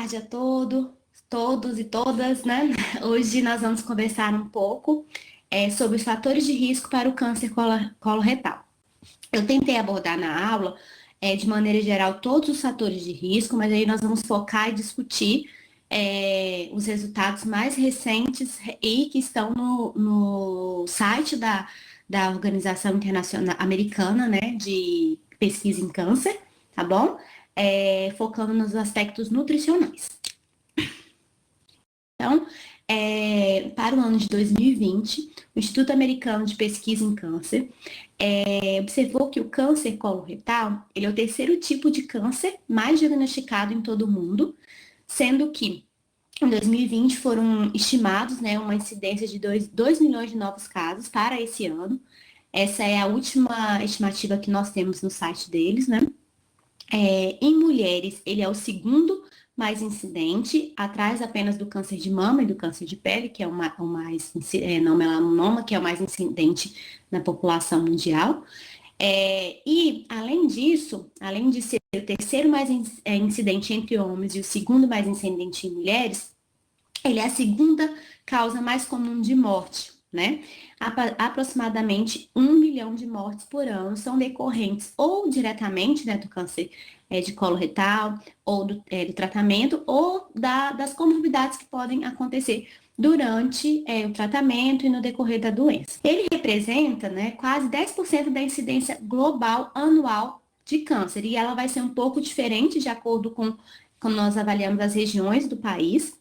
tarde a todos e todas, né? Hoje nós vamos conversar um pouco sobre os fatores de risco para o câncer coloretal. Eu tentei abordar na aula, de maneira geral, todos os fatores de risco, mas aí nós vamos focar e discutir os resultados mais recentes e que estão no site da Organização Internacional Americana, né, de Pesquisa em Câncer, tá bom? Focando nos aspectos nutricionais. Então, para o ano de 2020, o Instituto Americano de Pesquisa em Câncer observou que o câncer coloretal, ele é o terceiro tipo de câncer mais diagnosticado em todo o mundo, sendo que em 2020 foram estimados, né, uma incidência de 2 milhões de novos casos para esse ano. Essa é a última estimativa que nós temos no site deles, né? Em mulheres, ele é o segundo mais incidente, atrás apenas do câncer de mama e do câncer de pele, que é o mais não melanoma, que é o mais incidente na população mundial. E, além disso, além de ser o terceiro mais incidente entre homens e o segundo mais incidente em mulheres, ele é a segunda causa mais comum de morte, né? Aproximadamente 1 milhão de mortes por ano são decorrentes ou diretamente, né, do câncer de colo retal, ou do tratamento, ou das comorbidades que podem acontecer durante o tratamento e no decorrer da doença. Ele representa, né, quase 10% da incidência global anual de câncer, e ela vai ser um pouco diferente de acordo com quando nós avaliamos as regiões do país,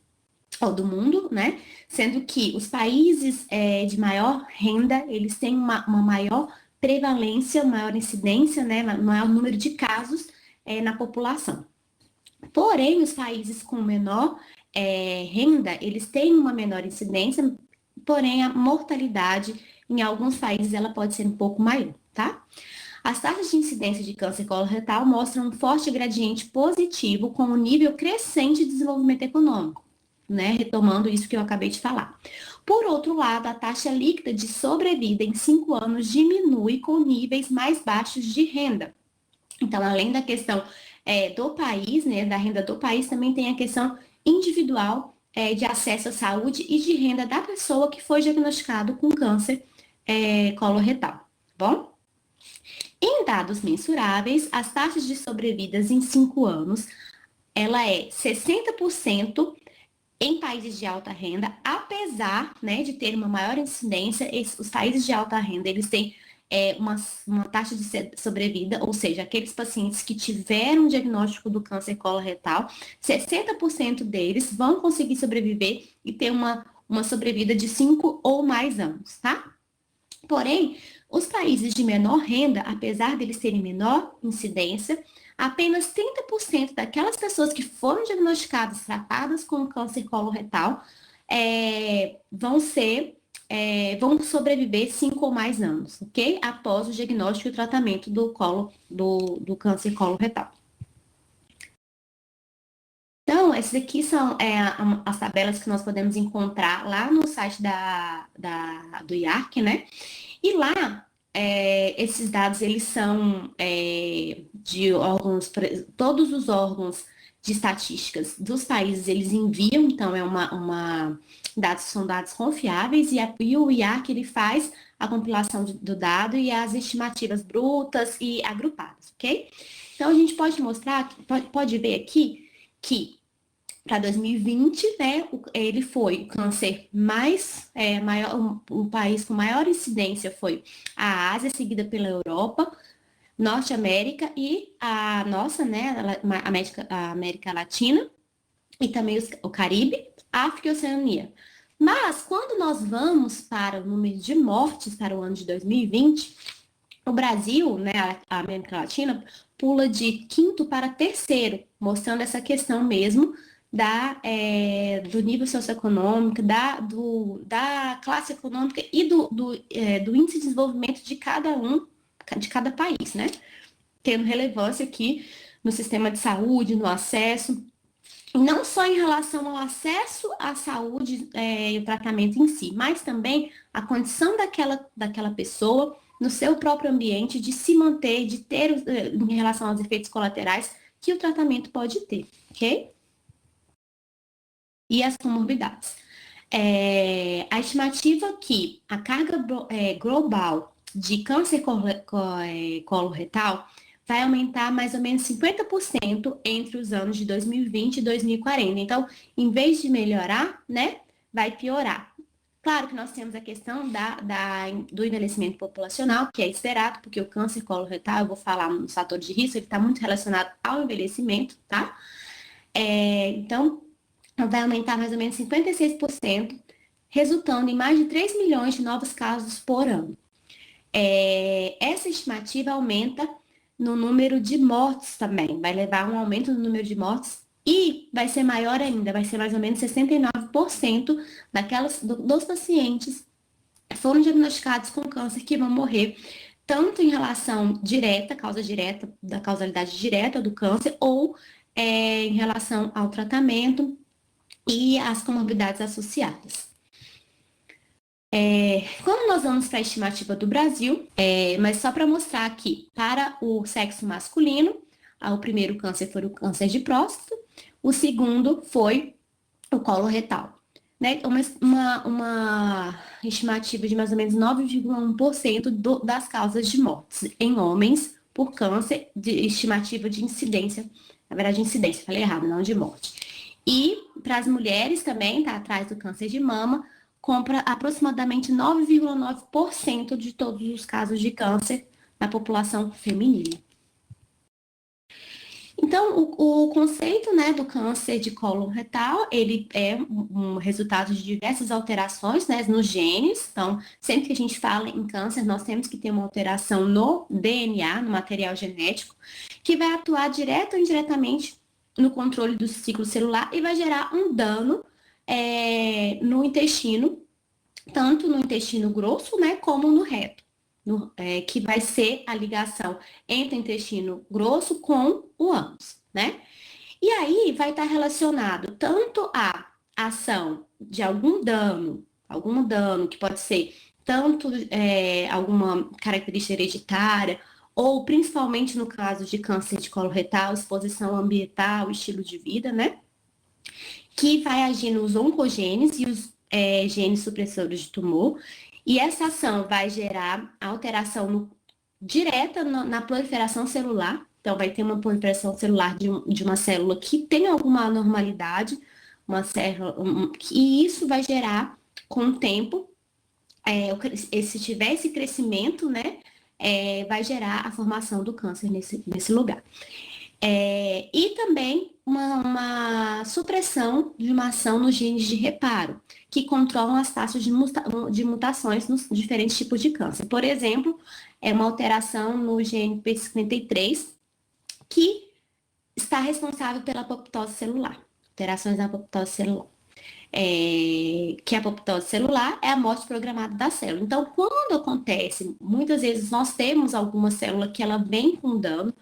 ou do mundo, né? Sendo que os países de maior renda, eles têm uma maior prevalência, maior incidência, né? Maior número de casos na população. Porém, os países com menor renda, eles têm uma menor incidência, porém a mortalidade em alguns países ela pode ser um pouco maior, tá? As taxas de incidência de câncer coloretal mostram um forte gradiente positivo com um nível crescente de desenvolvimento econômico, né? Retomando isso que eu acabei de falar. Por outro lado, a taxa líquida de sobrevida em 5 anos diminui com níveis mais baixos de renda. Então, além da questão do país, né, da renda do país, também tem a questão individual de acesso à saúde e de renda da pessoa que foi diagnosticado com câncer coloretal, tá bom? Em dados mensuráveis, as taxas de sobrevidas em 5 anos, ela é 60% em países de alta renda, apesar, né, de ter uma maior incidência, os países de alta renda, eles têm uma taxa de sobrevida, ou seja, aqueles pacientes que tiveram o diagnóstico do câncer coloretal, 60% deles vão conseguir sobreviver e ter uma sobrevida de 5 ou mais anos, tá? Porém, os países de menor renda, apesar deles terem menor incidência, apenas 30% daquelas pessoas que foram diagnosticadas, tratadas com câncer coloretal, vão sobreviver 5 ou mais anos, ok? Após o diagnóstico e o tratamento do câncer coloretal. Então, essas aqui são as tabelas que nós podemos encontrar lá no site do IARC, né? E lá, esses dados, eles são de órgãos, todos os órgãos de estatísticas dos países, eles enviam, então são dados confiáveis, e o IARC, ele faz a compilação do dado e as estimativas brutas e agrupadas, ok? Então, a gente pode mostrar, pode ver aqui, que para 2020, né, ele foi o câncer maior, o país com maior incidência foi a Ásia, seguida pela Europa, Norte América e a nossa, né, a América Latina, e também o Caribe, África e Oceania. Mas, quando nós vamos para o número de mortes para o ano de 2020, o Brasil, né, a América Latina, pula de quinto para terceiro, mostrando essa questão mesmo do nível socioeconômico, da classe econômica e do índice de desenvolvimento de cada país, né? Tendo relevância aqui no sistema de saúde, no acesso, não só em relação ao acesso à saúde e o tratamento em si, mas também a condição daquela pessoa no seu próprio ambiente de se manter, de ter, em relação aos efeitos colaterais que o tratamento pode ter, ok? e as comorbidades. A estimativa que a carga global de câncer coloretal vai aumentar mais ou menos 50% entre os anos de 2020 e 2040. Então, em vez de melhorar, né, vai piorar. Claro que nós temos a questão do envelhecimento populacional, que é esperado, porque o câncer coloretal, eu vou falar nos fatores de risco, ele está muito relacionado ao envelhecimento, tá? Então, vai aumentar mais ou menos 56%, resultando em mais de 3 milhões de novos casos por ano. Essa estimativa aumenta no número de mortes também, vai levar a um aumento no número de mortes e vai ser maior ainda, vai ser mais ou menos 69% dos pacientes que foram diagnosticados com câncer que vão morrer, tanto em relação direta, causa direta, da causalidade direta do câncer, ou em relação ao tratamento e às comorbidades associadas. Quando nós vamos para a estimativa do Brasil, mas só para mostrar aqui, para o sexo masculino, o primeiro câncer foi o câncer de próstata, o segundo foi o colo retal. Né? Uma estimativa de mais ou menos 9,1% das causas de mortes em homens por câncer, de estimativa de incidência, na verdade incidência, falei errado, não de morte. E para as mulheres também, está atrás do câncer de mama, compra aproximadamente 9,9% de todos os casos de câncer na população feminina. Então, o conceito, né, do câncer de cólon retal, ele é um resultado de diversas alterações, né, nos genes. Então, sempre que a gente fala em câncer, nós temos que ter uma alteração no DNA, no material genético, que vai atuar direto ou indiretamente no controle do ciclo celular e vai gerar um dano no intestino, tanto no intestino grosso, né, como no reto, que vai ser a ligação entre o intestino grosso com o ânus, né? E aí vai estar relacionado tanto à ação de algum dano que pode ser tanto alguma característica hereditária, ou principalmente no caso de câncer de colo retal, exposição ambiental, estilo de vida, né? Que vai agir nos oncogenes e os genes supressores de tumor, e essa ação vai gerar alteração direta na proliferação celular. Então, vai ter uma proliferação celular de uma célula que tem alguma anormalidade, e isso vai gerar, com o tempo, se tiver esse crescimento, né, vai gerar a formação do câncer nesse lugar. E também uma supressão de uma ação nos genes de reparo, que controlam as taxas de mutações nos diferentes tipos de câncer. Por exemplo, uma alteração no gene P53, que está responsável pela apoptose celular, alterações na apoptose celular. Que a apoptose celular é a morte programada da célula. Então, quando acontece, muitas vezes nós temos alguma célula que ela vem com dano,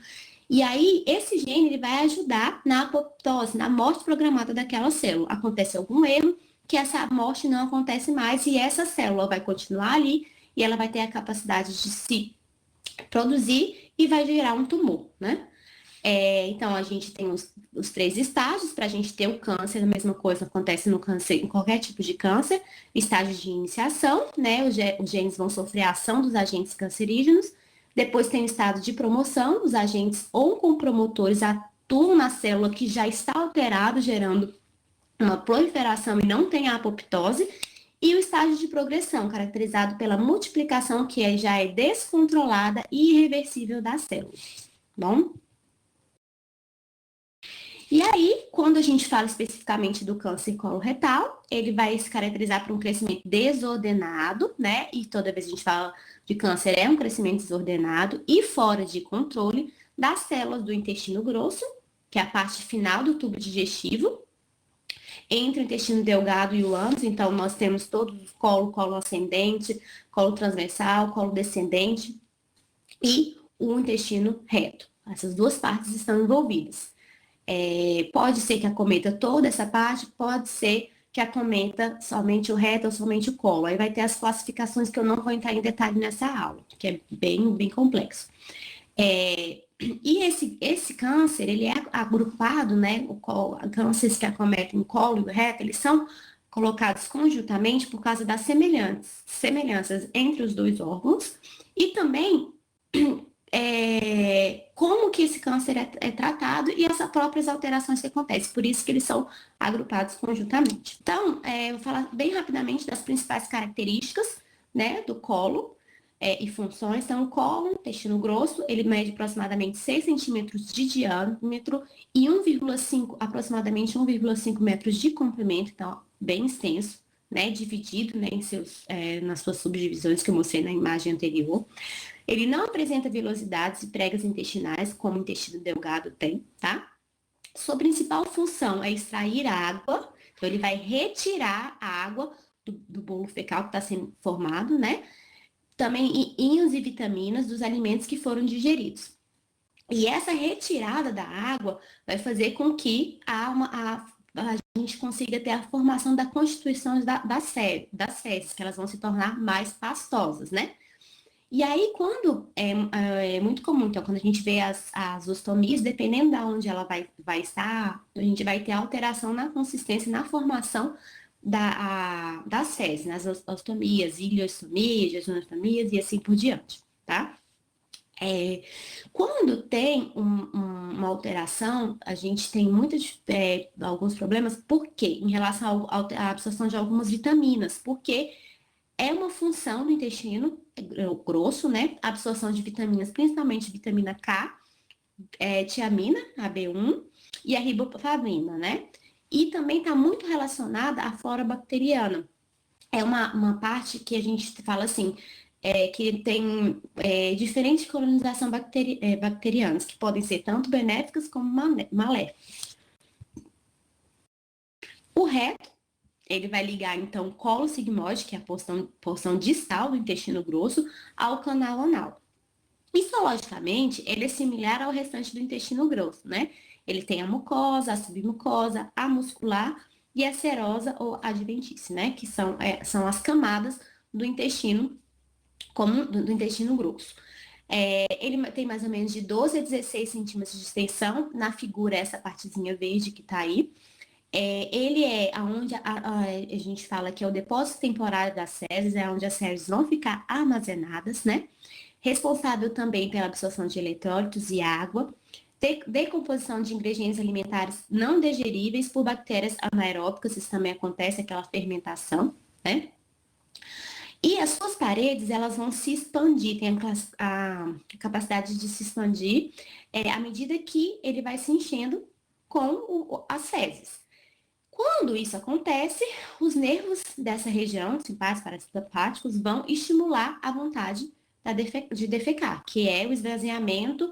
e aí, esse gene ele vai ajudar na apoptose, na morte programada daquela célula. Acontece algum erro, que essa morte não acontece mais, e essa célula vai continuar ali, e ela vai ter a capacidade de se produzir e vai gerar um tumor, né? Então, a gente tem os 3 estágios para a gente ter o câncer, a mesma coisa acontece no câncer, em qualquer tipo de câncer. Estágio de iniciação, né? Os genes vão sofrer a ação dos agentes cancerígenos. Depois tem o estado de promoção, os agentes oncopromotores atuam na célula que já está alterada, gerando uma proliferação e não tem a apoptose. E o estágio de progressão, caracterizado pela multiplicação que já é descontrolada e irreversível da célula. Bom? E aí, quando a gente fala especificamente do câncer coloretal, ele vai se caracterizar por um crescimento desordenado, né? E toda vez que a gente fala de câncer, é um crescimento desordenado e fora de controle das células do intestino grosso, que é a parte final do tubo digestivo, entre o intestino delgado e o ânus. Então, nós temos todos os colo ascendente, colo transversal, colo descendente e o intestino reto. Essas duas partes estão envolvidas. Pode ser que acometa toda essa parte, pode ser que acometa somente o reto ou somente o colo. Aí vai ter as classificações que eu não vou entrar em detalhe nessa aula, que é bem, bem complexo. E esse câncer, ele é agrupado, né? Cânceres que acometem o colo e o reto, eles são colocados conjuntamente por causa das semelhanças entre os dois órgãos e também como que esse câncer é tratado e essas próprias alterações que acontecem. Por isso que eles são agrupados conjuntamente. Então, eu vou falar bem rapidamente das principais características, né, do colo e funções. Então, o colo, intestino grosso, ele mede aproximadamente 6 centímetros de diâmetro e aproximadamente 1,5 metros de comprimento, então, bem extenso, né, dividido, né, nas suas subdivisões que eu mostrei na imagem anterior. Ele não apresenta velocidades e pregas intestinais, como o intestino delgado tem, tá? Sua principal função é extrair água, então ele vai retirar a água do bolo fecal que está sendo formado, né? Também íons e vitaminas dos alimentos que foram digeridos. E essa retirada da água vai fazer com que a gente consiga ter a formação da constituição das fezes, que elas vão se tornar mais pastosas, né? E aí, quando é muito comum, então, quando a gente vê as ostomias, dependendo de onde ela vai estar, a gente vai ter alteração na consistência, na formação das fezes, nas ostomias, ileostomias, jejunostomias e assim por diante, tá? Quando tem uma alteração, a gente tem alguns problemas, por quê? Em relação à absorção de algumas vitaminas, porque é uma função do intestino grosso, né? A absorção de vitaminas, principalmente vitamina K, tiamina, a B1, e a riboflavina, né? E também está muito relacionada à flora bacteriana. É uma parte que a gente fala assim, que tem diferentes colonizações bacterianas, que podem ser tanto benéficas como maléficas. O reto, ele vai ligar, então, o colo sigmoide, que é a porção distal do intestino grosso, ao canal anal. Histologicamente, ele é similar ao restante do intestino grosso, né? Ele tem a mucosa, a submucosa, a muscular e a serosa ou adventícia, né? Que são as camadas do intestino, do intestino grosso. Ele tem mais ou menos de 12 a 16 centímetros de extensão, na figura essa partezinha verde que tá aí. Ele é onde a gente fala que é o depósito temporário das fezes, é onde as fezes vão ficar armazenadas, né? Responsável também pela absorção de eletrólitos e água, decomposição de ingredientes alimentares não digeríveis por bactérias anaeróbicas, isso também acontece, aquela fermentação, né? E as suas paredes, elas vão se expandir, tem a capacidade de se expandir à medida que ele vai se enchendo com as fezes. Quando isso acontece, os nervos dessa região, simpáticos, parasimpáticos, vão estimular a vontade de defecar, que é o esvaziamento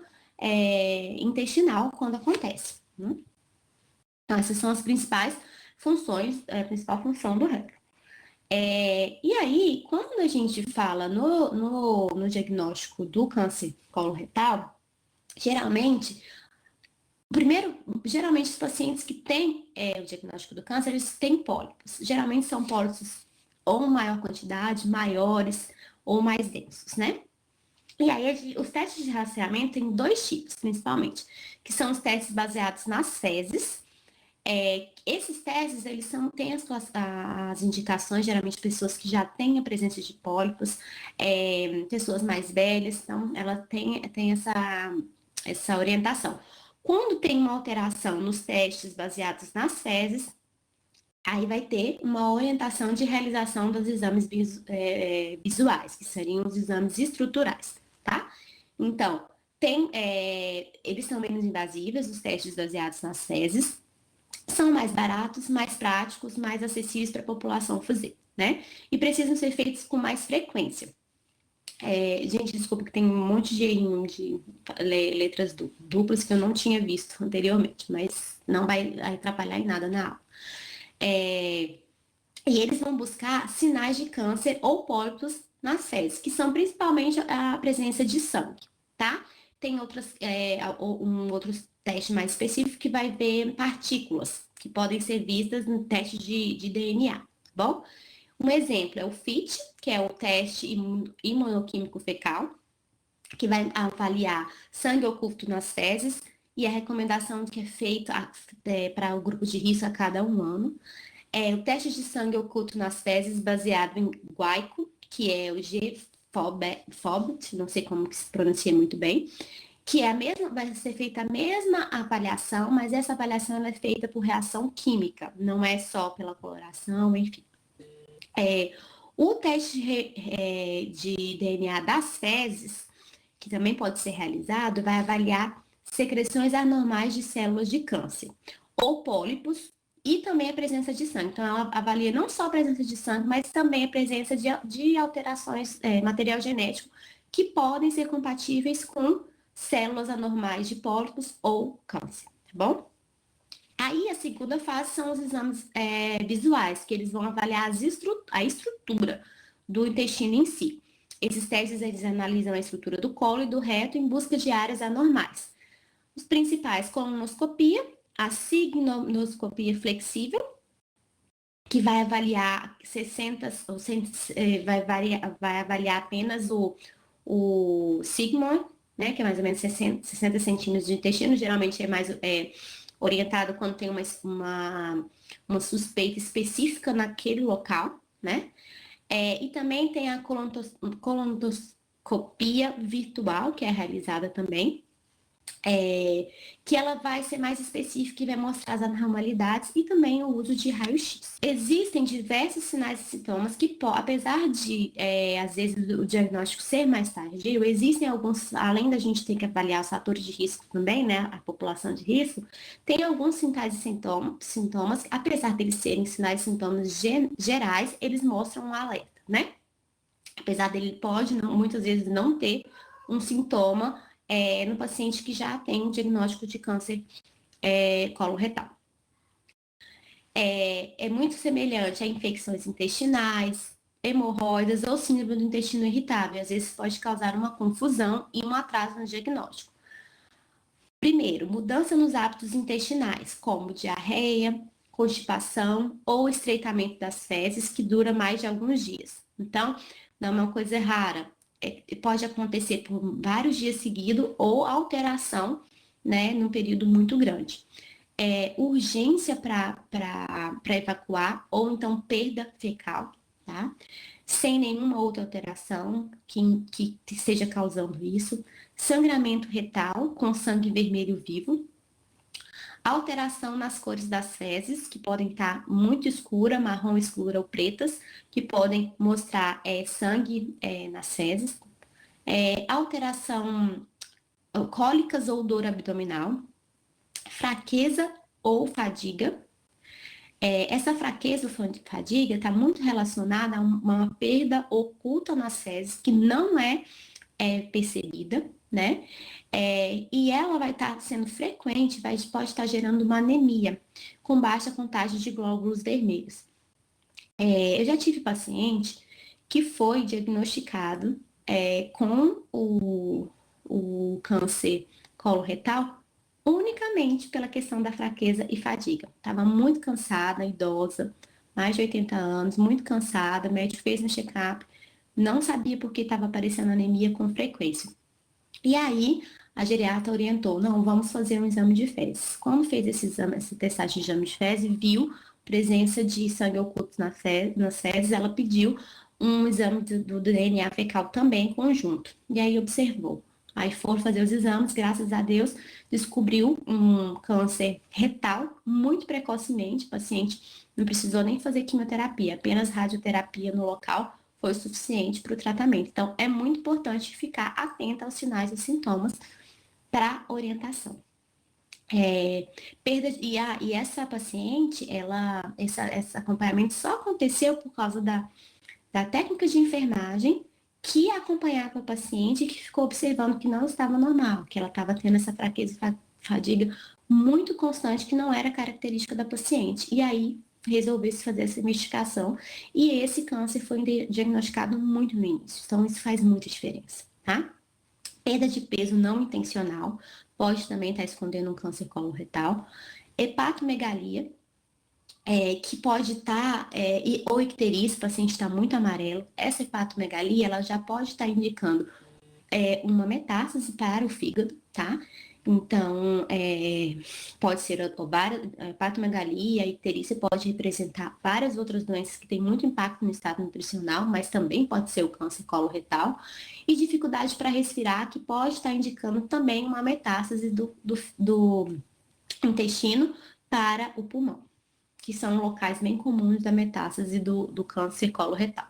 intestinal quando acontece. Então, essas são as principais funções, a principal função do reto. E aí, quando a gente fala no diagnóstico do câncer coloretal, geralmente os pacientes que têm o diagnóstico do câncer, eles têm pólipos. Geralmente são pólipos ou maior quantidade, maiores ou mais densos, né? E aí, os testes de rastreamento têm 2 tipos, principalmente, que são os testes baseados nas fezes. Esses testes, eles têm as indicações, geralmente pessoas que já têm a presença de pólipos, pessoas mais velhas, então ela tem essa orientação. Quando tem uma alteração nos testes baseados nas fezes, aí vai ter uma orientação de realização dos exames visuais, que seriam os exames estruturais, tá? Então, eles são menos invasivos, os testes baseados nas fezes, são mais baratos, mais práticos, mais acessíveis para a população fazer, né? E precisam ser feitos com mais frequência. Gente, desculpa que tem um monte de errinho de letras duplas que eu não tinha visto anteriormente, mas não vai atrapalhar em nada na aula. E eles vão buscar sinais de câncer ou pólipos nas fezes, que são principalmente a presença de sangue, tá? Tem outro teste mais específico que vai ver partículas, que podem ser vistas no teste de DNA, tá bom? Um exemplo é o FIT, que é o teste imunoquímico fecal, que vai avaliar sangue oculto nas fezes e a recomendação que é feita para o grupo de risco a cada 1 ano. O teste de sangue oculto nas fezes baseado em guaico, que é o G-FOBT, não sei como que se pronuncia muito bem, que é a mesma, vai ser feita a mesma avaliação, mas essa avaliação ela é feita por reação química, não é só pela coloração, enfim. O teste de DNA das fezes, que também pode ser realizado, vai avaliar secreções anormais de células de câncer ou pólipos e também a presença de sangue. Então, ela avalia não só a presença de sangue, mas também a presença de alterações, material genético, que podem ser compatíveis com células anormais de pólipos ou câncer, tá bom? Aí, a segunda fase são os exames visuais, que eles vão avaliar a estrutura do intestino em si. Esses testes, eles analisam a estrutura do colo e do reto em busca de áreas anormais. Os principais, colonoscopia, a sigmoidoscopia flexível, que vai avaliar 60, vai avaliar apenas o sigmoid, né, que é mais ou menos 60 centímetros de intestino, geralmente é mais orientado quando tem uma suspeita específica naquele local, né? E também tem a colonoscopia virtual, que é realizada também, que ela vai ser mais específica e vai mostrar as anormalidades e também o uso de raio-x. Existem diversos sinais e sintomas que, apesar de, às vezes, o diagnóstico ser mais tardio, existem alguns, além da gente ter que avaliar os fatores de risco também, né, a população de risco, tem alguns sinais e sintomas, apesar deles serem sinais e sintomas gerais, eles mostram um alerta, né? Apesar dele muitas vezes não ter um sintoma no paciente que já tem um diagnóstico de câncer coloretal. É muito semelhante a infecções intestinais, hemorroidas ou síndrome do intestino irritável. Às vezes pode causar uma confusão e um atraso no diagnóstico. Primeiro, mudança nos hábitos intestinais, como diarreia, constipação ou estreitamento das fezes, que dura mais de alguns dias. Então, não é uma coisa rara. Pode acontecer por vários dias seguidos ou alteração, né, num período muito grande. Urgência para evacuar ou então perda fecal, tá? Sem nenhuma outra alteração que esteja causando isso. Sangramento retal com sangue vermelho vivo. Alteração nas cores das fezes, que podem estar muito escura, marrom escura ou pretas, que podem mostrar sangue nas fezes. Alteração cólicas ou dor abdominal. Fraqueza ou fadiga. Essa fraqueza ou fadiga está muito relacionada a uma perda oculta nas fezes, que não é percebida, né? E ela vai estar sendo frequente, pode estar gerando uma anemia, com baixa contagem de glóbulos vermelhos. Eu já tive paciente que foi diagnosticado com o câncer coloretal unicamente pela questão da fraqueza e fadiga. Estava muito cansada, idosa, mais de 80 anos, muito cansada, o médico fez um check-up, não sabia por que estava aparecendo anemia com frequência. E aí, a geriatra orientou, não, vamos fazer um exame de fezes. Quando fez esse exame, essa testagem de exame de fezes, viu presença de sangue oculto nas fezes, ela pediu um exame do DNA fecal também conjunto. E aí observou. Aí foram fazer os exames, graças a Deus, descobriu um câncer retal muito precocemente. O paciente não precisou nem fazer quimioterapia, apenas radioterapia no local foi suficiente para o tratamento. Então, é muito importante ficar atenta aos sinais e sintomas para orientação. E essa paciente, esse acompanhamento só aconteceu por causa da técnica de enfermagem que acompanhava a paciente e que ficou observando que não estava normal, que ela estava tendo essa fraqueza e fadiga muito constante, que não era característica da paciente. E aí, resolveu-se fazer essa investigação e esse câncer foi diagnosticado muito no início. Então, isso faz muita diferença, tá? Perda de peso não intencional pode também estar escondendo um câncer coloretal. Hepatomegalia, que pode estar, ou icterícia, o paciente está muito amarelo. Essa hepatomegalia, ela já pode estar indicando uma metástase para o fígado, tá? Então, pode ser hepatomegalia, a icterícia pode representar várias outras doenças que têm muito impacto no estado nutricional, mas também pode ser o câncer coloretal, e dificuldade para respirar, que pode estar indicando também uma metástase do intestino para o pulmão, que são locais bem comuns da metástase do câncer coloretal.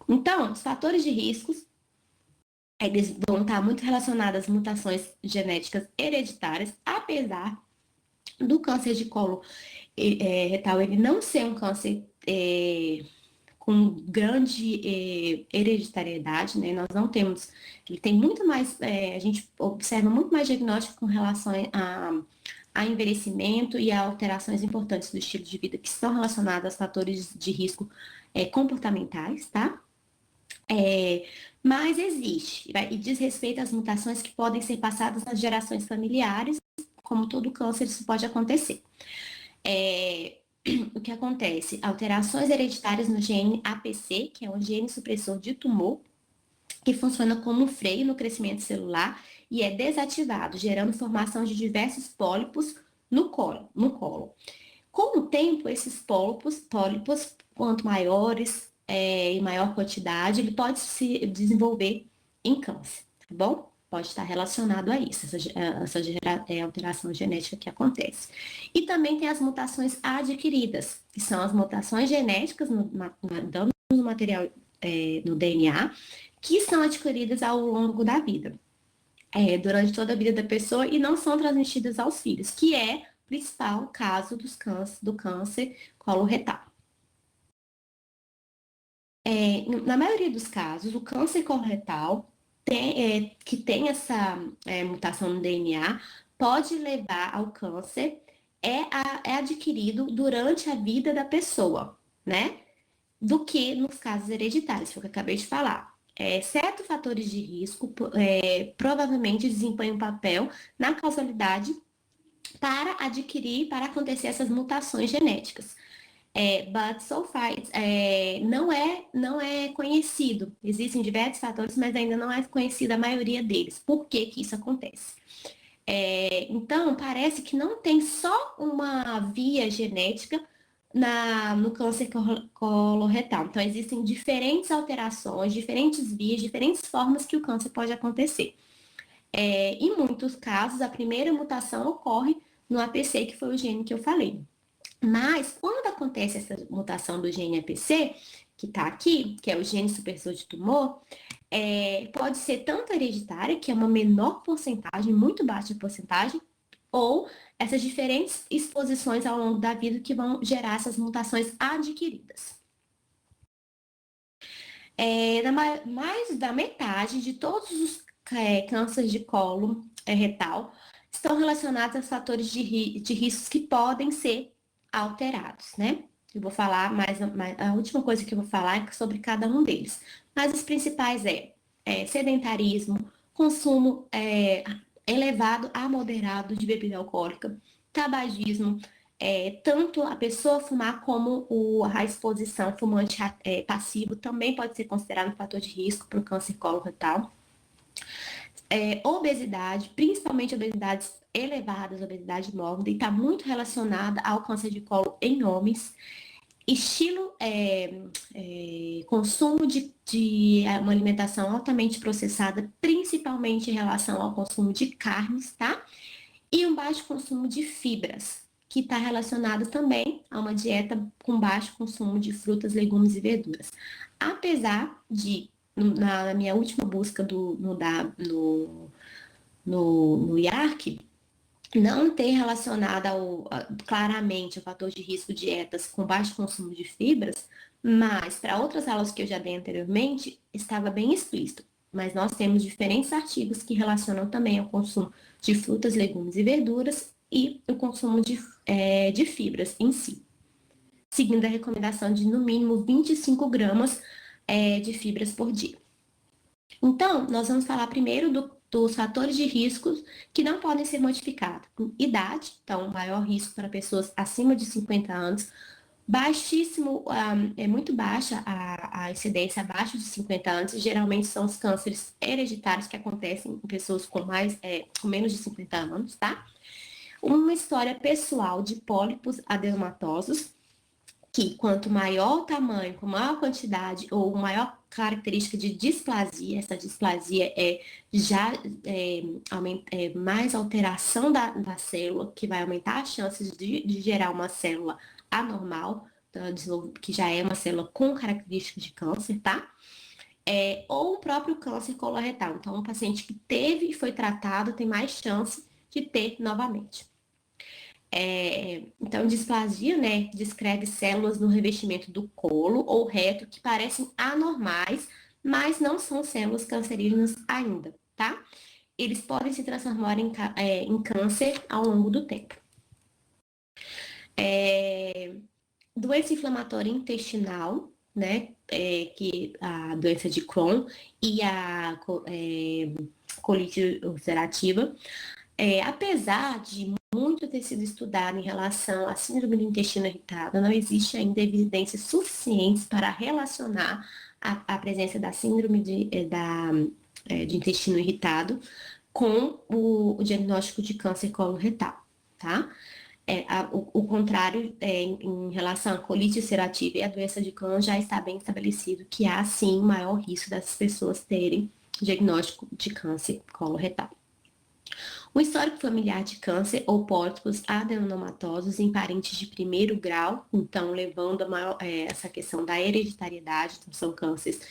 Então, os fatores de riscos, eles vão estar muito relacionados às mutações genéticas hereditárias, apesar do câncer de colo retal ele não ser um câncer com grande hereditariedade, né? Nós não temos, ele tem muito mais, a gente observa muito mais diagnóstico com relação a envelhecimento e a alterações importantes do estilo de vida que estão relacionadas aos fatores de risco comportamentais, tá? Mas existe, e diz respeito às mutações que podem ser passadas nas gerações familiares, como todo câncer, isso pode acontecer. O que acontece? Alterações hereditárias no gene APC, que é um gene supressor de tumor, que funciona como freio no crescimento celular e é desativado, gerando formação de diversos pólipos no colo. Com o tempo, esses pólipos, quanto maiores em maior quantidade, ele pode se desenvolver em câncer, tá bom? Pode estar relacionado a isso, essa alteração genética que acontece. E também tem as mutações adquiridas, que são as mutações genéticas no material, no DNA, que são adquiridas ao longo da vida, durante toda a vida da pessoa e não são transmitidas aos filhos, que é o principal caso do câncer coloretal. Na maioria dos casos, o câncer coloretal que tem essa mutação no DNA pode levar ao câncer, é adquirido durante a vida da pessoa, né? Do que nos casos hereditários, foi o que eu acabei de falar. Certos fatores de risco provavelmente desempenham um papel na causalidade para acontecer essas mutações genéticas. But so far, não é conhecido. Existem diversos fatores, mas ainda não é conhecida a maioria deles. Por que que isso acontece? Então, parece que não tem só uma via genética no câncer coloretal. Então, existem diferentes alterações, diferentes vias, diferentes formas que o câncer pode acontecer. Em muitos casos, a primeira mutação ocorre no APC, que foi o gene que eu falei. Mas, quando acontece essa mutação do gene APC, que está aqui, que é o gene supressor de tumor, pode ser tanto hereditária, que é uma menor porcentagem, muito baixa porcentagem, ou essas diferentes exposições ao longo da vida que vão gerar essas mutações adquiridas. Mais da metade de todos os cânceres de colo retal estão relacionados a fatores de riscos que podem ser alterados, né? Eu vou falar a última coisa que eu vou falar é sobre cada um deles. Mas os principais sedentarismo, consumo elevado a moderado de bebida alcoólica, tabagismo, tanto a pessoa fumar como a exposição fumante passivo também pode ser considerado um fator de risco para o câncer coloretal. Obesidade, principalmente obesidades elevadas, obesidade mórbida, e está muito relacionada ao câncer de colo em homens. Estilo, consumo de uma alimentação altamente processada, principalmente em relação ao consumo de carnes, tá? E um baixo consumo de fibras, que está relacionado também a uma dieta com baixo consumo de frutas, legumes e verduras. Apesar de, na minha última busca no IARC, não ter relacionado claramente o fator de risco de dietas com baixo consumo de fibras, mas para outras aulas que eu já dei anteriormente, estava bem explícito. Mas nós temos diferentes artigos que relacionam também ao consumo de frutas, legumes e verduras e o consumo de fibras em si, seguindo a recomendação de no mínimo 25 gramas de fibras por dia. Então, nós vamos falar primeiro dos fatores de riscos que não podem ser modificados. Idade, então, maior risco para pessoas acima de 50 anos, Baixíssimo, é muito baixa a incidência abaixo de 50 anos, geralmente são os cânceres hereditários que acontecem em pessoas com menos de 50 anos, tá? Uma história pessoal de pólipos adenomatosos, que quanto maior o tamanho, com maior quantidade ou maior característica de displasia, essa displasia já mais alteração da célula, que vai aumentar as chances de gerar uma célula anormal, que já é uma célula com características de câncer, tá? Ou o próprio câncer coloretal. Então, um paciente que teve e foi tratado tem mais chance de ter novamente. Então, displasia, né, descreve células no revestimento do colo ou reto que parecem anormais, mas não são células cancerígenas ainda, tá? Eles podem se transformar em câncer ao longo do tempo. Doença inflamatória intestinal, né, que a doença de Crohn e a colite ulcerativa. Apesar de muito ter sido estudado em relação à síndrome do intestino irritado, não existe ainda evidências suficientes para relacionar a presença da síndrome de intestino irritado com o diagnóstico de câncer coloretal, tá? O contrário, em relação à colite ulcerativa e à doença de Crohn, já está bem estabelecido que há, sim, maior risco das pessoas terem diagnóstico de câncer coloretal. Um histórico familiar de câncer ou pólipos adenomatosos em parentes de primeiro grau, então levando essa questão da hereditariedade, então são cânceres,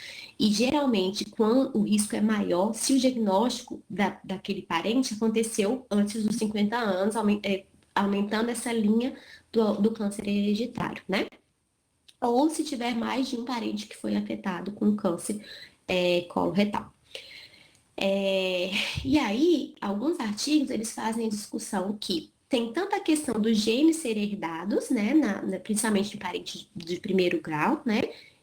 e geralmente quando o risco é maior, se o diagnóstico daquele parente aconteceu antes dos 50 anos, aumentando essa linha do câncer hereditário, né? Ou se tiver mais de um parente que foi afetado com câncer coloretal. E aí, alguns artigos, eles fazem a discussão que tem tanta questão dos genes serem herdados, né, principalmente de parentes de primeiro grau, né,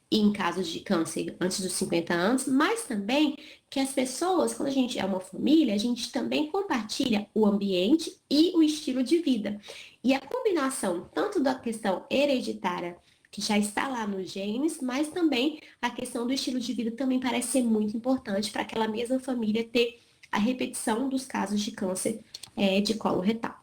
e em casos de câncer antes dos 50 anos, mas também que as pessoas, quando a gente é uma família, a gente também compartilha o ambiente e o estilo de vida. E a combinação tanto da questão hereditária que já está lá nos genes, mas também a questão do estilo de vida também parece ser muito importante para aquela mesma família ter a repetição dos casos de câncer de colo retal.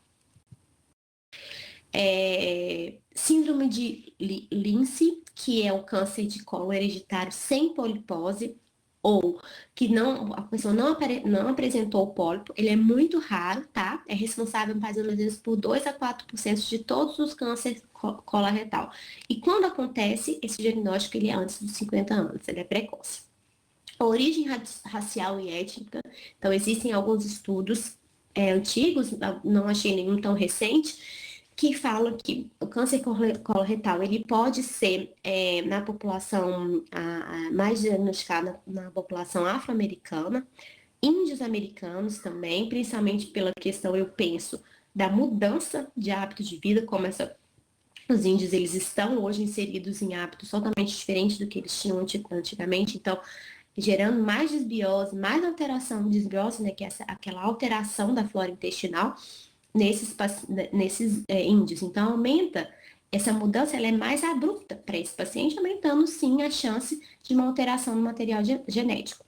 Síndrome de Lince, que é o câncer de colo hereditário sem polipose, ou que a pessoa não apresentou o pólipo, ele é muito raro, tá? É responsável mais ou menos por 2 a 4% de todos os cânceres coloretal. E quando acontece, esse diagnóstico ele é antes dos 50 anos, ele é precoce. A origem racial e étnica, então existem alguns estudos antigos, não achei nenhum tão recente, que falam que o câncer coloretal ele pode ser na população mais diagnosticada na população afro-americana, índios americanos também, principalmente pela questão, eu penso, da mudança de hábitos de vida, como os índios eles estão hoje inseridos em hábitos totalmente diferentes do que eles tinham antigamente, então gerando mais desbiose, mais alteração de desbiose, né, que é aquela alteração da flora intestinal nesses índios. Então, aumenta, essa mudança ela é mais abrupta para esse paciente, aumentando sim a chance de uma alteração no material genético.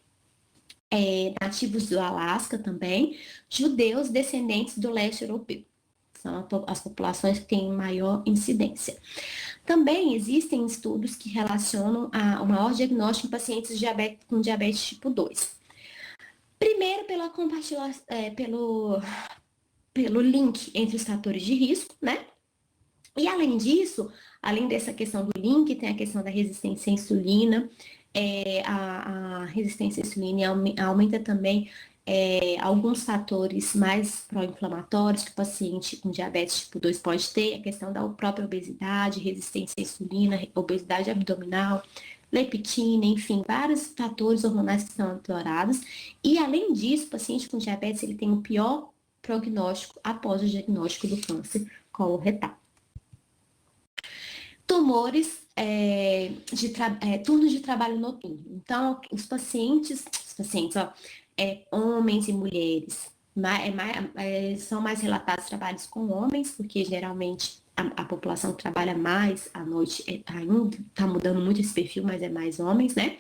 Nativos do Alasca também, judeus descendentes do leste europeu. São as populações que têm maior incidência. Também existem estudos que relacionam o maior diagnóstico em pacientes com diabetes tipo 2. Primeiro, pelo link entre os fatores de risco, né? E além disso, além dessa questão do link, tem a questão da resistência à insulina. A resistência à insulina aumenta também alguns fatores mais pró-inflamatórios que o paciente com diabetes tipo 2 pode ter, a questão da própria obesidade, resistência à insulina, obesidade abdominal, leptina, enfim, vários fatores hormonais que são alterados. E além disso, o paciente com diabetes ele tem o pior prognóstico após o diagnóstico do câncer coloretal. Tumores turnos de trabalho noturno. Então, os pacientes, ó, homens e mulheres São mais relatados trabalhos com homens, porque geralmente a população que trabalha mais à noite ainda está mudando muito esse perfil, mas é mais homens, né?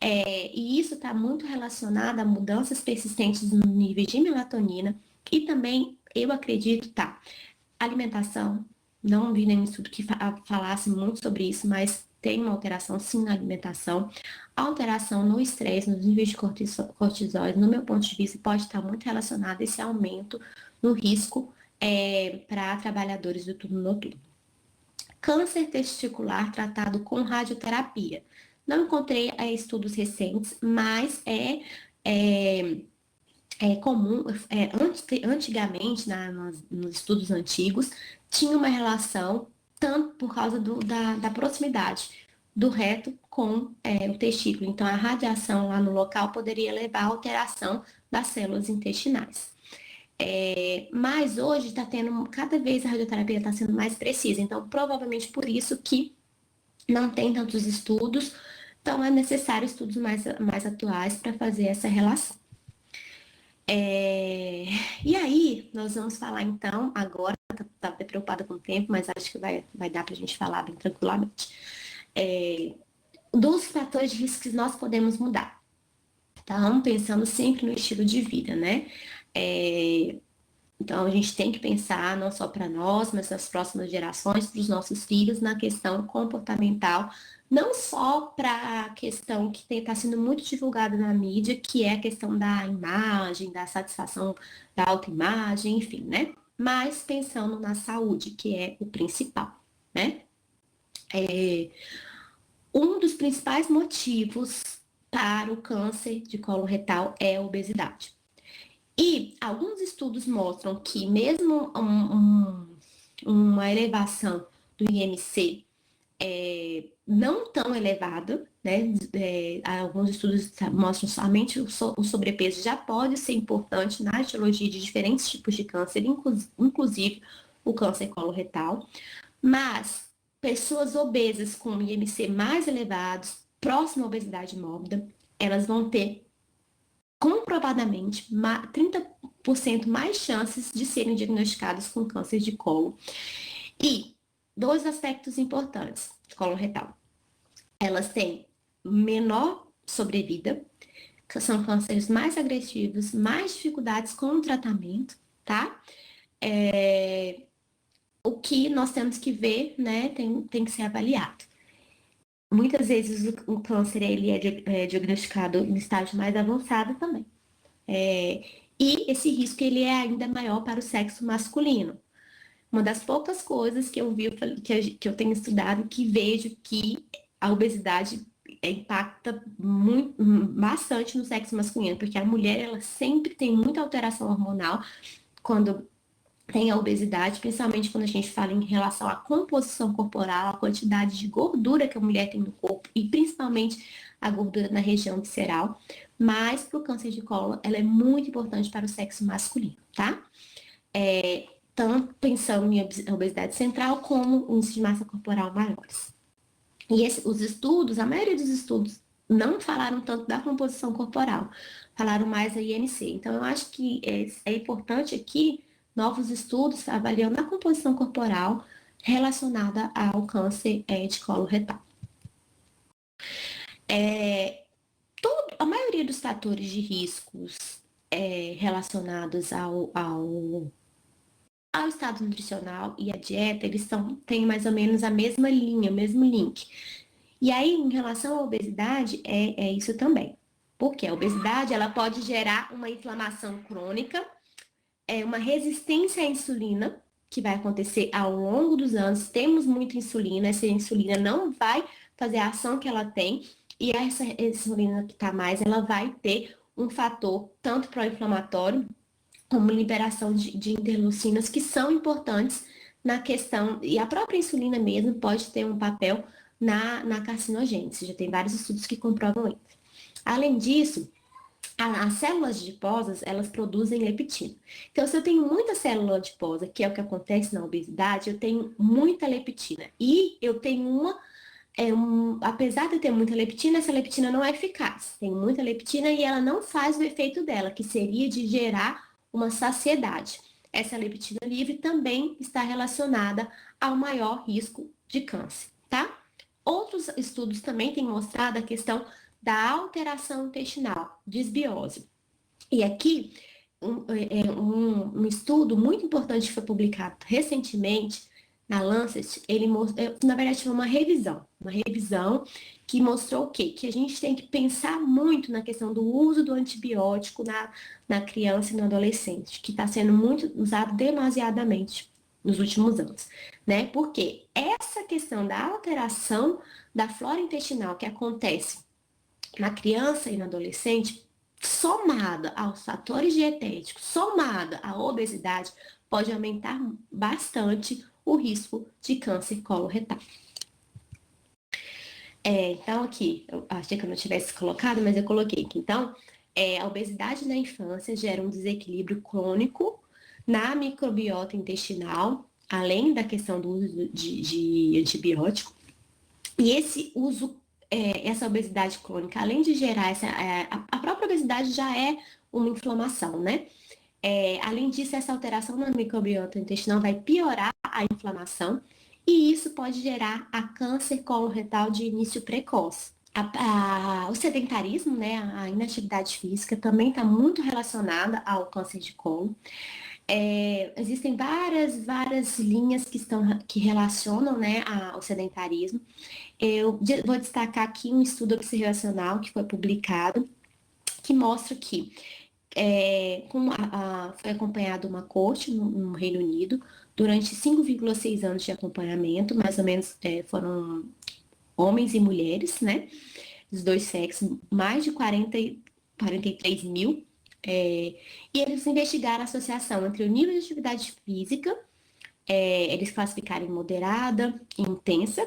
E isso está muito relacionado a mudanças persistentes no nível de melatonina e também, eu acredito, alimentação. Não vi nenhum estudo que falasse muito sobre isso, mas tem uma alteração sim na alimentação. Alteração no estresse, nos níveis de cortisol, no meu ponto de vista, pode estar muito relacionado a esse aumento no risco para trabalhadores do turno noturno. Câncer testicular tratado com radioterapia. Não encontrei estudos recentes, mas é comum, antigamente, nos estudos antigos, tinha uma relação, tanto por causa da proximidade do reto com o testículo. Então, a radiação lá no local poderia levar à alteração das células intestinais. Mas hoje está tendo, cada vez a radioterapia está sendo mais precisa, então provavelmente por isso que não tem tantos estudos, então é necessário estudos mais atuais para fazer essa relação. E aí, nós vamos falar então, agora, estava preocupada com o tempo, mas acho que vai dar para a gente falar bem tranquilamente, dos fatores de risco que nós podemos mudar. Então, pensando sempre no estilo de vida, né? Então, a gente tem que pensar não só para nós, mas nas próximas gerações, para os nossos filhos, na questão comportamental, não só para a questão que está sendo muito divulgada na mídia, que é a questão da imagem, da satisfação da autoimagem, enfim, né? Mas pensando na saúde, que é o principal, né? Um dos principais motivos para o câncer de colo retal é a obesidade. E alguns estudos mostram que mesmo uma elevação do IMC não tão elevada, né? Alguns estudos mostram somente o sobrepeso já pode ser importante na etiologia de diferentes tipos de câncer, inclusive o câncer coloretal, mas pessoas obesas com IMC mais elevados, próximo à obesidade mórbida, elas vão ter comprovadamente 30% mais chances de serem diagnosticadas com câncer de colo. E dois aspectos importantes de colo retal. Elas têm menor sobrevida, são cânceres mais agressivos, mais dificuldades com o tratamento, tá? O que nós temos que ver, né, tem que ser avaliado. Muitas vezes o câncer ele é diagnosticado em estágio mais avançado também. E esse risco ele é ainda maior para o sexo masculino. Uma das poucas coisas que eu vi, que eu tenho estudado, que vejo que a obesidade impacta bastante no sexo masculino, porque a mulher ela sempre tem muita alteração hormonal quando tem a obesidade, principalmente quando a gente fala em relação à composição corporal, a quantidade de gordura que a mulher tem no corpo e principalmente a gordura na região visceral. Mas para o câncer de colo, ela é muito importante para o sexo masculino, tá? Tanto pensando em obesidade central como índice de massa corporal maiores. E os estudos, a maioria dos estudos, não falaram tanto da composição corporal, falaram mais da IMC. Então, eu acho que é importante aqui novos estudos avaliando a composição corporal relacionada ao câncer de colo retal. A maioria dos fatores de riscos relacionados ao estado nutricional e à dieta, eles têm mais ou menos a mesma linha, o mesmo link. E aí, em relação à obesidade, é isso também. Porque a obesidade, ela pode gerar uma inflamação crônica, uma resistência à insulina, que vai acontecer ao longo dos anos. Temos muita insulina, essa insulina não vai fazer a ação que ela tem, e essa insulina que está mais, ela vai ter um fator tanto pró-inflamatório, como liberação de interleucinas, que são importantes na questão, e a própria insulina mesmo pode ter um papel na carcinogênese, já tem vários estudos que comprovam isso. Além disso, as células adiposas, elas produzem leptina. Então, se eu tenho muita célula adiposa, que é o que acontece na obesidade, eu tenho muita leptina. E eu tenho apesar de eu ter muita leptina, essa leptina não é eficaz. Tem muita leptina e ela não faz o efeito dela, que seria de gerar uma saciedade. Essa leptina livre também está relacionada ao maior risco de câncer, tá? Outros estudos também têm mostrado a questão da alteração intestinal, disbiose. E aqui, um estudo muito importante que foi publicado recentemente na Lancet, na verdade, foi uma revisão que mostrou o quê? Que a gente tem que pensar muito na questão do uso do antibiótico na criança e no adolescente, que está sendo muito usado demasiadamente nos últimos anos, né? Porque essa questão da alteração da flora intestinal que acontece na criança e no adolescente, somada aos fatores dietéticos, somada à obesidade, pode aumentar bastante o risco de câncer coloretal. Então, aqui, eu achei que eu não tivesse colocado, mas eu coloquei aqui. Então, a obesidade na infância gera um desequilíbrio crônico na microbiota intestinal, além da questão do uso de antibiótico. E esse uso, essa obesidade crônica, além de gerar a própria obesidade já é uma inflamação, né? Além disso, essa alteração na microbiota intestinal vai piorar a inflamação e isso pode gerar a câncer coloretal de início precoce. O sedentarismo, né, a inatividade física, também está muito relacionada ao câncer de colo. Existem várias linhas que relacionam, né, ao sedentarismo. Eu vou destacar aqui um estudo observacional que foi publicado, que mostra que foi acompanhado uma corte no Reino Unido durante 5,6 anos de acompanhamento, mais ou menos foram homens e mulheres, né, dos dois sexos, mais de 43 mil, e eles investigaram a associação entre o nível de atividade física, eles classificaram em moderada e intensa,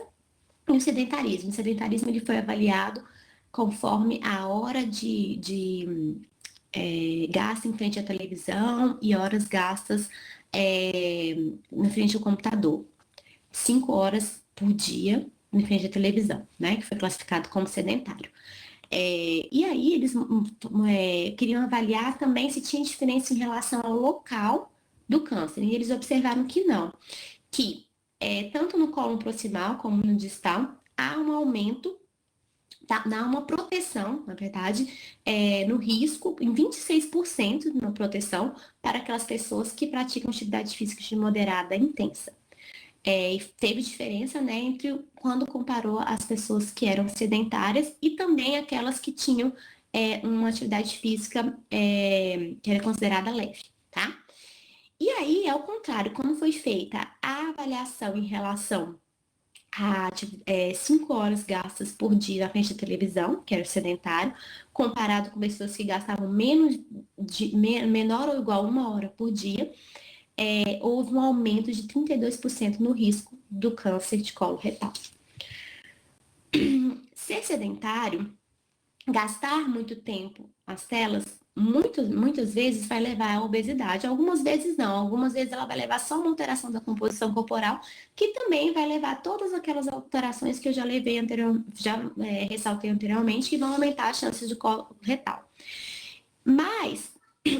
e o sedentarismo. O sedentarismo ele foi avaliado conforme a hora de gasto em frente à televisão e horas gastas na frente ao computador. 5 horas por dia na frente à televisão, né? Que foi classificado como sedentário. E aí eles queriam avaliar também se tinha diferença em relação ao local do câncer. E eles observaram que não. Que tanto no colo proximal como no distal, há um aumento, dá uma proteção, na verdade, no risco, em 26% na proteção para aquelas pessoas que praticam atividade física de moderada e intensa. E teve diferença, né, entre quando comparou as pessoas que eram sedentárias e também aquelas que tinham uma atividade física que era considerada leve, tá? E aí, ao contrário, como foi feita a avaliação em relação a 5 horas gastas por dia na frente da televisão, que era sedentário, comparado com pessoas que gastavam menor ou igual a 1 hora por dia, houve um aumento de 32% no risco do câncer de colo retal. Ser sedentário, gastar muito tempo nas telas, muitas vezes vai levar à obesidade, algumas vezes não, algumas vezes ela vai levar só uma alteração da composição corporal, que também vai levar a todas aquelas alterações que eu já ressaltei anteriormente, que vão aumentar as chances de colo retal. Mas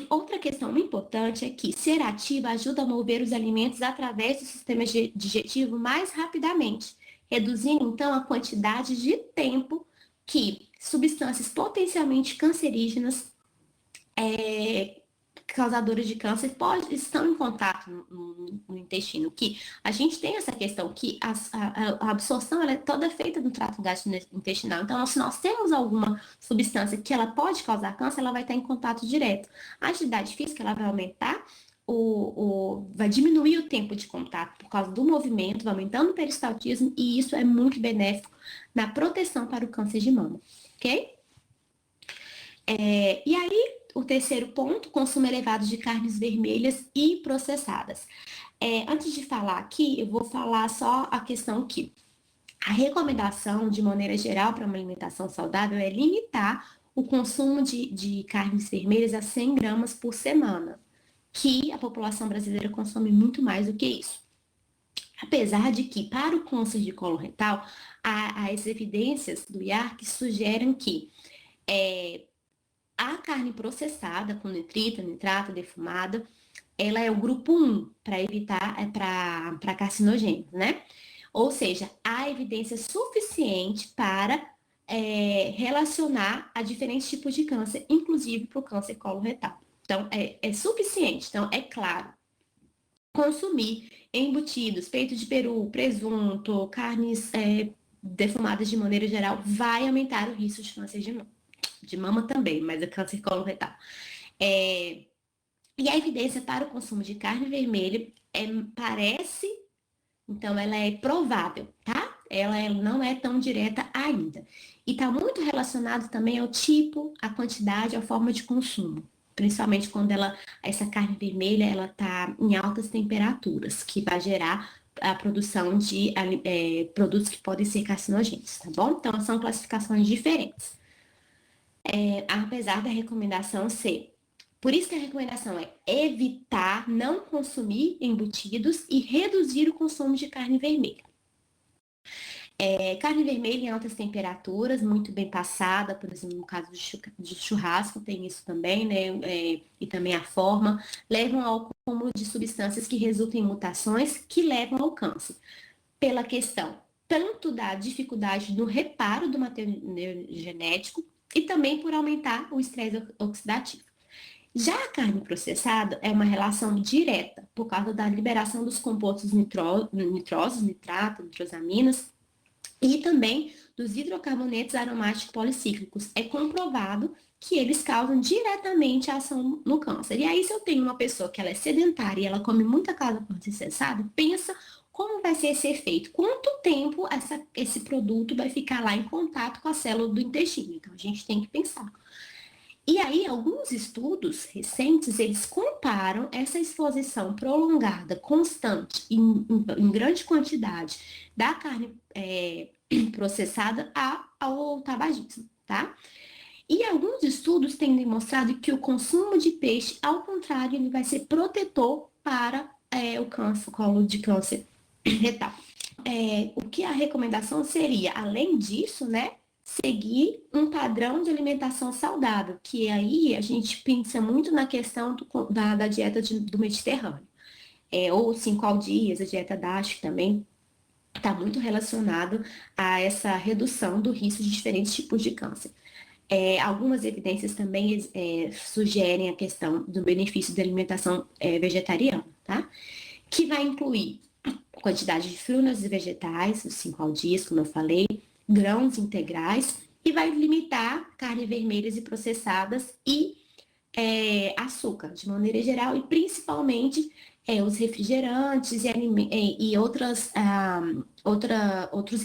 outra questão importante é que ser ativa ajuda a mover os alimentos através do sistema digestivo mais rapidamente, reduzindo então a quantidade de tempo que substâncias potencialmente cancerígenas causadoras de câncer estão em contato no intestino, que a gente tem essa questão que a absorção ela é toda feita no trato gastrointestinal, então se nós temos alguma substância que ela pode causar câncer, ela vai estar em contato direto. A atividade física ela vai aumentar, vai diminuir o tempo de contato por causa do movimento, vai aumentando o peristaltismo e isso é muito benéfico na proteção para o câncer de mama, ok? E aí, o terceiro ponto, consumo elevado de carnes vermelhas e processadas. Antes de falar aqui, eu vou falar só a questão que a recomendação, de maneira geral, para uma alimentação saudável é limitar o consumo de carnes vermelhas a 100 gramas por semana, que a população brasileira consome muito mais do que isso. Apesar de que, para o câncer de colo retal, há as evidências do IARC que sugerem que a carne processada, com nitrito, nitrato, defumada, ela é o grupo 1 para evitar, para carcinogênicos, né? Ou seja, há evidência suficiente para relacionar a diferentes tipos de câncer, inclusive para o câncer coloretal. Então, é suficiente. Então, é claro, consumir embutidos, peito de peru, presunto, carnes defumadas de maneira geral, vai aumentar o risco de câncer de mama também, mas é câncer coloretal. E a evidência para o consumo de carne vermelha parece, então ela é provável, tá? Ela não é tão direta ainda. E está muito relacionado também ao tipo, à quantidade, à forma de consumo. Principalmente quando essa carne vermelha ela está em altas temperaturas, que vai gerar a produção de produtos que podem ser carcinogênicos, tá bom? Então são classificações diferentes. Apesar da recomendação ser. Por isso que a recomendação é evitar não consumir embutidos e reduzir o consumo de carne vermelha. Carne vermelha em altas temperaturas, muito bem passada, por exemplo, no caso de churrasco, tem isso também, né? E também a forma, levam ao acúmulo de substâncias que resultam em mutações que levam ao câncer. Pela questão tanto da dificuldade no reparo do material genético e também por aumentar o estresse oxidativo. Já a carne processada é uma relação direta por causa da liberação dos compostos nitrosos, nitrato, nitrosaminas, e também dos hidrocarbonetos aromáticos policíclicos. É comprovado que eles causam diretamente a ação no câncer. E aí, se eu tenho uma pessoa que ela é sedentária e ela come muita carne processada, pensa como vai ser esse efeito. Quanto tempo esse produto vai ficar lá em contato com a célula do intestino? Então, a gente tem que pensar. E aí, alguns estudos recentes, eles comparam essa exposição prolongada, constante, em grande quantidade, da carne processada ao tabagismo, tá? E alguns estudos têm demonstrado que o consumo de peixe, ao contrário, ele vai ser protetor para o câncer, colo de câncer retal. O que a recomendação seria, além disso, né, seguir um padrão de alimentação saudável, que aí a gente pensa muito na questão da dieta do Mediterrâneo. Ou 5 ao dia, a dieta DASH também está muito relacionado a essa redução do risco de diferentes tipos de câncer. Algumas evidências também sugerem a questão do benefício da alimentação vegetariana, tá? Que vai incluir quantidade de frutas e vegetais, os 5 ao dia, como eu falei, grãos integrais, e vai limitar carnes vermelhas e processadas e açúcar, de maneira geral, e principalmente os refrigerantes e outros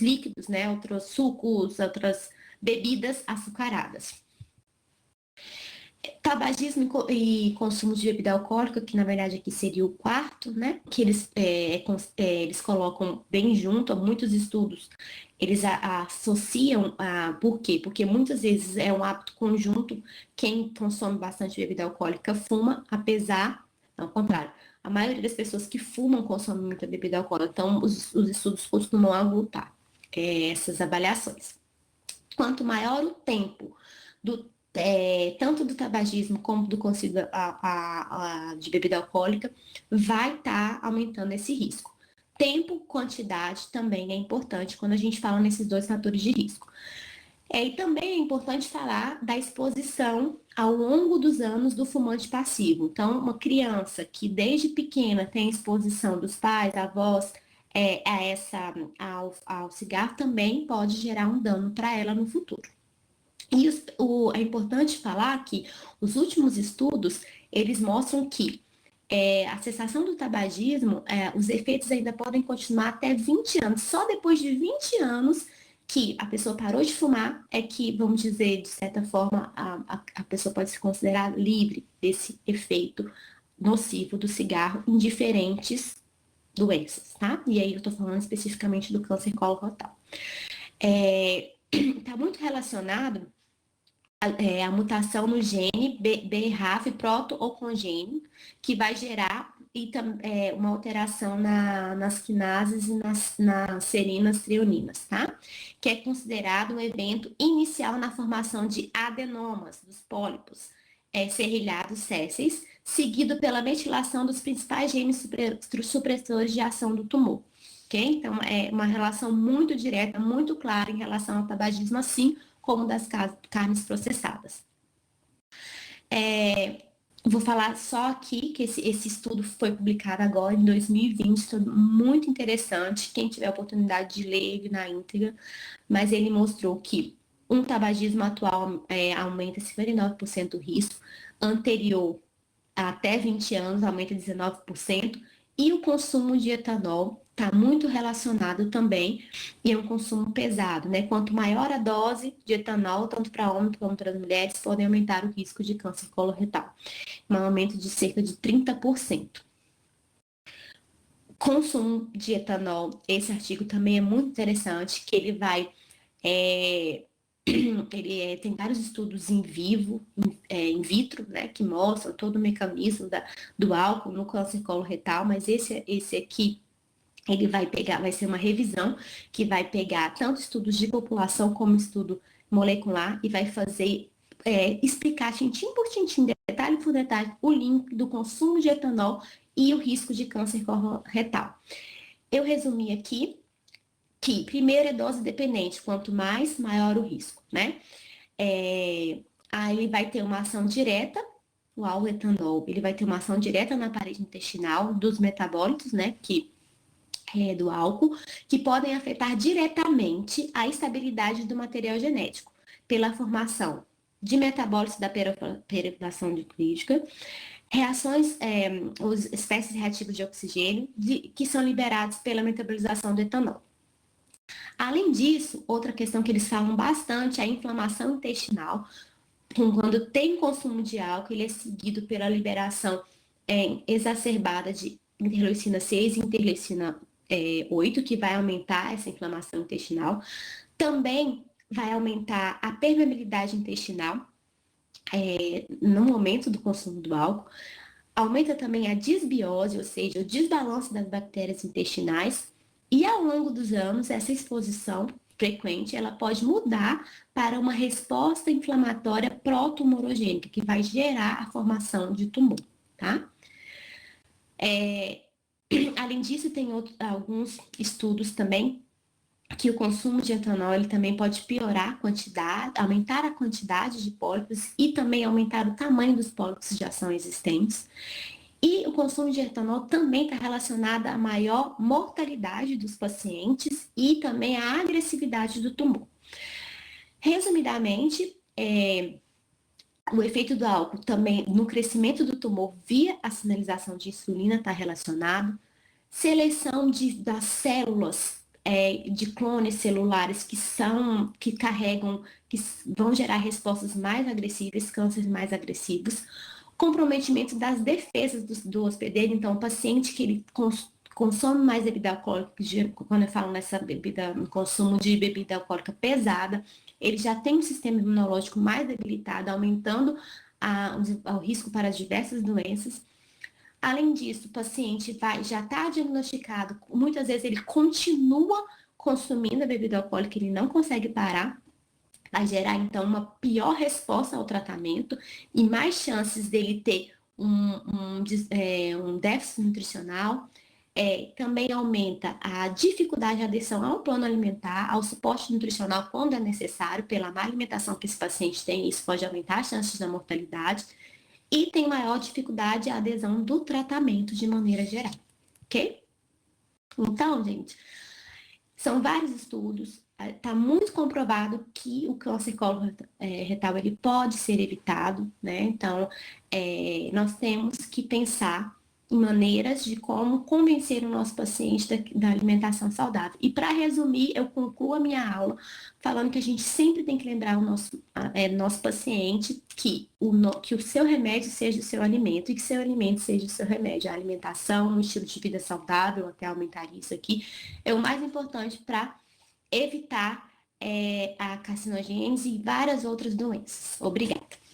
líquidos, né? Outros sucos, outras bebidas açucaradas. Tabagismo e consumo de bebida alcoólica, que na verdade aqui seria o quarto, né? Que eles colocam bem junto, há muitos estudos, eles associam, por quê? Porque muitas vezes é um hábito conjunto, quem consome bastante bebida alcoólica fuma, ao contrário, a maioria das pessoas que fumam consomem muita bebida alcoólica, então os estudos costumam agrupar essas avaliações. Quanto maior o tempo tanto do tabagismo como do consumo de bebida alcoólica, vai estar aumentando esse risco. Tempo, quantidade também é importante quando a gente fala nesses dois fatores de risco. E também é importante falar da exposição ao longo dos anos do fumante passivo. Então, uma criança que desde pequena tem exposição dos pais, avós, ao cigarro também pode gerar um dano para ela no futuro. E é importante falar que os últimos estudos, eles mostram que a cessação do tabagismo, os efeitos ainda podem continuar até 20 anos. Só depois de 20 anos que a pessoa parou de fumar, é que, vamos dizer, de certa forma, a pessoa pode se considerar livre desse efeito nocivo do cigarro em diferentes doenças, tá? E aí eu tô falando especificamente do câncer coloretal. Tá muito relacionado a mutação no gene BRAF proto-oncogênio, que vai gerar uma alteração nas quinases e nas serinas trioninas, tá? Que é considerado um evento inicial na formação de adenomas dos pólipos serrilhados sésseis, seguido pela metilação dos principais genes supressores de ação do tumor. Ok? Então, é uma relação muito direta, muito clara em relação ao tabagismo, assim como das carnes processadas. Vou falar só aqui que esse estudo foi publicado agora em 2020, estudo muito interessante. Quem tiver a oportunidade de ler ele na íntegra, mas ele mostrou que um tabagismo atual aumenta 59% o risco, anterior até 20 anos aumenta 19%, e o consumo de etanol está muito relacionado também, e é um consumo pesado, né? Quanto maior a dose de etanol, tanto para homens como para mulheres, podem aumentar o risco de câncer coloretal, um aumento de cerca de 30%. Consumo de etanol, esse artigo também é muito interessante, que ele vai tem vários estudos em vivo, in vitro, né, que mostram todo o mecanismo do álcool no câncer coloretal, mas esse aqui, ele vai ser uma revisão que vai pegar tanto estudos de população como estudo molecular e vai fazer, explicar tintim por tintim, detalhe por detalhe, o link do consumo de etanol e o risco de câncer coloretal. Eu resumi aqui que primeiro é dose dependente, quanto mais, maior o risco, né? Aí ele vai ter uma ação direta, o etanol, ele vai ter uma ação direta na parede intestinal dos metabólitos, né, que é do álcool, que podem afetar diretamente a estabilidade do material genético, pela formação de metabólitos da perifilação lipídica, reações, os espécies reativas de oxigênio, que são liberados pela metabolização do etanol. Além disso, outra questão que eles falam bastante é a inflamação intestinal. Quando tem consumo de álcool, ele é seguido pela liberação exacerbada de interleucina 6 e interleucina 8, que vai aumentar essa inflamação intestinal. Também vai aumentar a permeabilidade intestinal no momento do consumo do álcool. Aumenta também a disbiose, ou seja, o desbalanço das bactérias intestinais. E ao longo dos anos, essa exposição frequente, ela pode mudar para uma resposta inflamatória pró-tumorogênica, que vai gerar a formação de tumor, tá? Além disso, tem alguns estudos também que o consumo de etanol ele também pode piorar a quantidade, aumentar a quantidade de pólipos e também aumentar o tamanho dos pólipos de ação existentes. E o consumo de etanol também está relacionado à maior mortalidade dos pacientes e também à agressividade do tumor. Resumidamente, o efeito do álcool também no crescimento do tumor via a sinalização de insulina está relacionado. Seleção das células de clones celulares que carregam, que vão gerar respostas mais agressivas, cânceres mais agressivos. Comprometimento das defesas do hospedeiro, então o paciente que ele consome mais bebida alcoólica, quando eu falo nessa bebida, no consumo de bebida alcoólica pesada, ele já tem um sistema imunológico mais debilitado, aumentando o risco para diversas doenças. Além disso, o paciente já está diagnosticado, muitas vezes ele continua consumindo a bebida alcoólica, ele não consegue parar, vai gerar, então, uma pior resposta ao tratamento e mais chances dele ter um déficit nutricional. Também aumenta a dificuldade de adesão ao plano alimentar, ao suporte nutricional quando é necessário, pela má alimentação que esse paciente tem, isso pode aumentar as chances da mortalidade, e tem maior dificuldade a adesão do tratamento de maneira geral, ok? Então, gente, são vários estudos, está muito comprovado que o câncer coloretal ele pode ser evitado, né? Então, nós temos que pensar em maneiras de como convencer o nosso paciente da alimentação saudável. E para resumir, eu concluo a minha aula falando que a gente sempre tem que lembrar o nosso paciente que o seu remédio seja o seu alimento e que seu alimento seja o seu remédio. A alimentação, um estilo de vida saudável, até aumentar isso aqui, é o mais importante para evitar a carcinogênese e várias outras doenças. Obrigada.